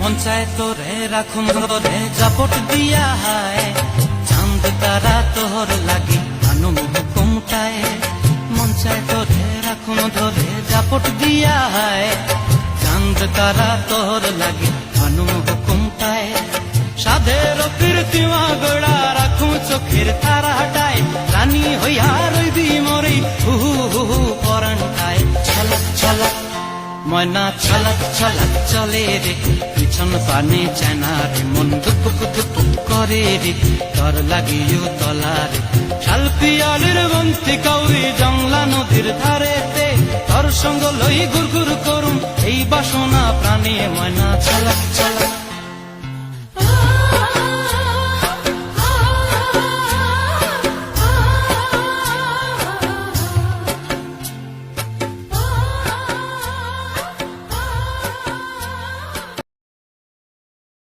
মন চায় তোরে রাখুন ধরে জাপট দিয়া হায় চাঁদ তারা তোর লাগি আনুম হুকুমটায় মন চায় তোরে রাখুন ধরে জাপট দিয়া হায় চাঁদ তারা তোর লাগি আনুম হুকুমটায় সাধের কীর্তিমা গোড়া রাখুন চোখের তারা হাটায় রানী হইয়া রইবি মরি হু হু পরান্টায় ছলক ছলক ময়না ছলক ছলক চলে রে পিছন পানে চেনা রে মন দুপ দুপ করে রে তর লাগিও তলারে শালপিয়ালের বন্তি কাউরি জংলা নদীর ধারেতে তোর সঙ্গ লই গুড় গুড় করুম এই বাসনা প্রাণে ময়না ছলক ছলক